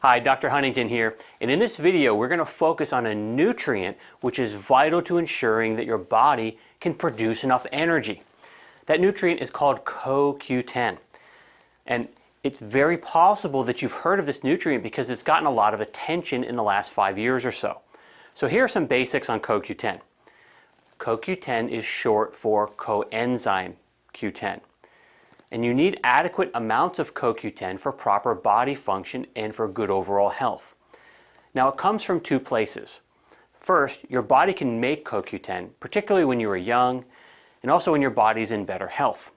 Hi, Dr. Huntington here, and in this video we're going to focus on a nutrient which is vital to ensuring that your body can produce enough energy. That nutrient is called CoQ10, and it's very possible that you've heard of this nutrient because it's gotten a lot of attention in the last 5 years or so. So here are some basics on CoQ10. CoQ10 is short for Coenzyme Q10. And you need adequate amounts of CoQ10 for proper body function and for good overall health. Now it comes from two places. First, your body can make CoQ10, particularly when you are young, and also when your body's in better health.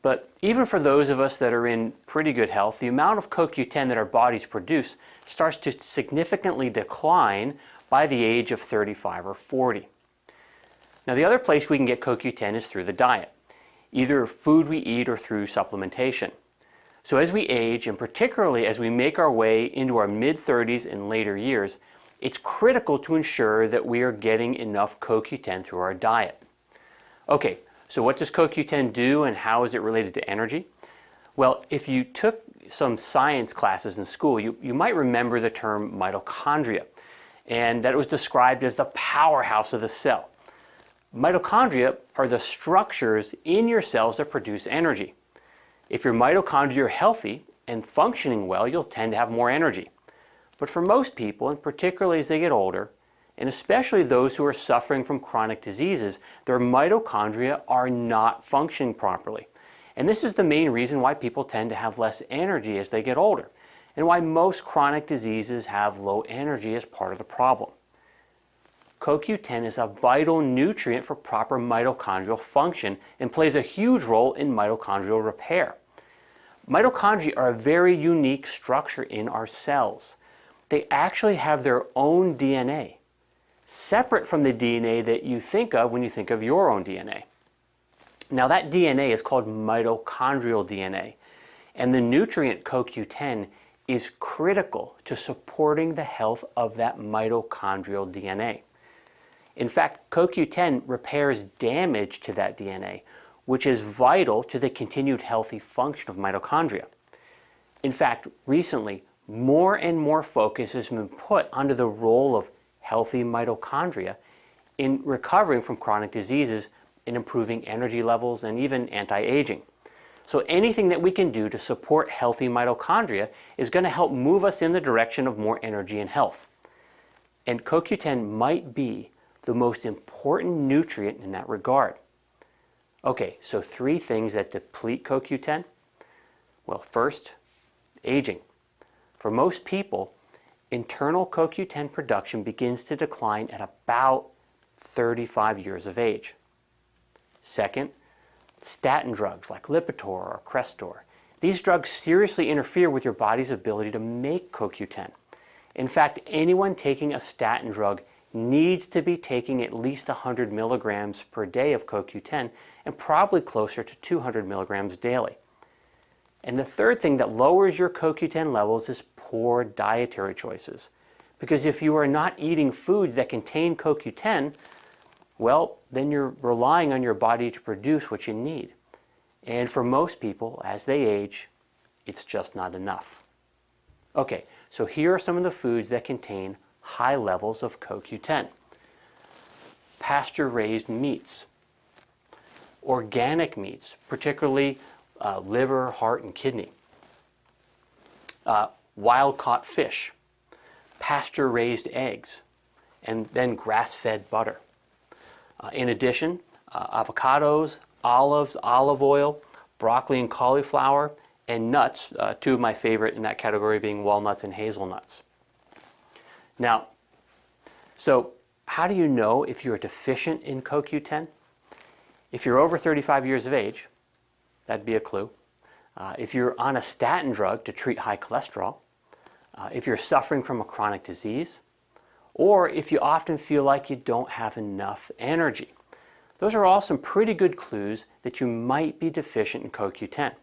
But even for those of us that are in pretty good health, the amount of CoQ10 that our bodies produce starts to significantly decline by the age of 35 or 40. Now the other place we can get CoQ10 is through the diet, either food we eat or through supplementation. So as we age, and particularly as we make our way into our mid-30s and later years, it's critical to ensure that we are getting enough CoQ10 through our diet. Okay, so what does CoQ10 do and how is it related to energy? Well, if you took some science classes in school, you might remember the term mitochondria, and that it was described as the powerhouse of the cell. Mitochondria are the structures in your cells that produce energy. If your mitochondria are healthy and functioning well, you'll tend to have more energy. But for most people, and particularly as they get older, and especially those who are suffering from chronic diseases, their mitochondria are not functioning properly. And this is the main reason why people tend to have less energy as they get older, and why most chronic diseases have low energy as part of the problem. CoQ10 is a vital nutrient for proper mitochondrial function and plays a huge role in mitochondrial repair. Mitochondria are a very unique structure in our cells. They actually have their own DNA, separate from the DNA that you think of when you think of your own DNA. Now that DNA is called mitochondrial DNA, and the nutrient CoQ10 is critical to supporting the health of that mitochondrial DNA. In fact, CoQ10 repairs damage to that DNA, which is vital to the continued healthy function of mitochondria. In fact, recently, more and more focus has been put onto the role of healthy mitochondria in recovering from chronic diseases, in improving energy levels, and even anti-aging. So anything that we can do to support healthy mitochondria is going to help move us in the direction of more energy and health. And CoQ10 might be the most important nutrient in that regard. Okay, so 3 things that deplete CoQ10. Well, first, aging. For most people, internal CoQ10 production begins to decline at about 35 years of age. Second, statin drugs like Lipitor or Crestor. These drugs seriously interfere with your body's ability to make CoQ10. In fact, anyone taking a statin drug needs to be taking at least 100 milligrams per day of CoQ10 and probably closer to 200 milligrams daily. And the third thing that lowers your CoQ10 levels is poor dietary choices. Because if you are not eating foods that contain CoQ10, well, then you're relying on your body to produce what you need. And for most people, as they age, it's just not enough. Okay, so here are some of the foods that contain high levels of CoQ10. Pasture-raised meats, organic meats, particularly liver, heart, and kidney, wild-caught fish, pasture-raised eggs, and then grass-fed butter. In addition, avocados, olives, olive oil, broccoli and cauliflower, and nuts, 2 of my favorite in that category being walnuts and hazelnuts. Now, so how do you know if you're deficient in CoQ10? If you're over 35 years of age, that'd be a clue. If you're on a statin drug to treat high cholesterol, if you're suffering from a chronic disease, or if you often feel like you don't have enough energy. Those are all some pretty good clues that you might be deficient in CoQ10,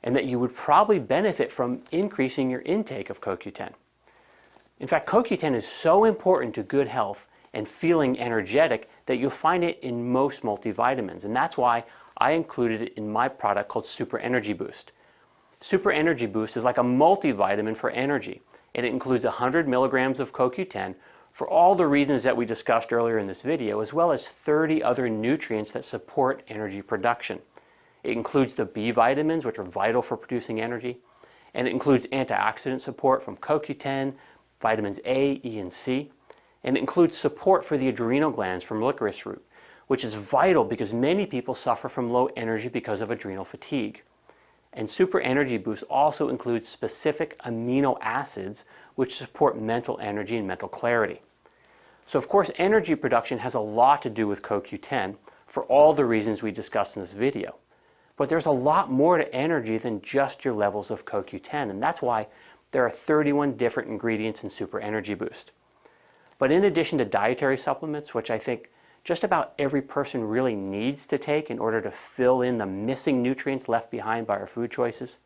and that you would probably benefit from increasing your intake of CoQ10. In fact, CoQ10 is so important to good health and feeling energetic that you'll find it in most multivitamins, and that's why I included it in my product called Super Energy Boost. Super Energy Boost is like a multivitamin for energy. and it includes 100 milligrams of CoQ10 for all the reasons that we discussed earlier in this video, as well as 30 other nutrients that support energy production. It includes the B vitamins, which are vital for producing energy, and it includes antioxidant support from CoQ10, vitamins A, E, and C, and it includes support for the adrenal glands from licorice root, which is vital because many people suffer from low energy because of adrenal fatigue. And Super Energy Boost also includes specific amino acids which support mental energy and mental clarity. So of course, energy production has a lot to do with CoQ10 for all the reasons we discussed in this video. But there's a lot more to energy than just your levels of CoQ10, and that's why there are 31 different ingredients in Super Energy Boost. But in addition to dietary supplements, which I think just about every person really needs to take in order to fill in the missing nutrients left behind by our food choices,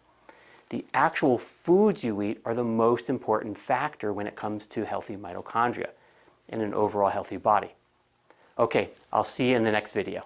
the actual foods you eat are the most important factor when it comes to healthy mitochondria and an overall healthy body. Okay, I'll see you in the next video.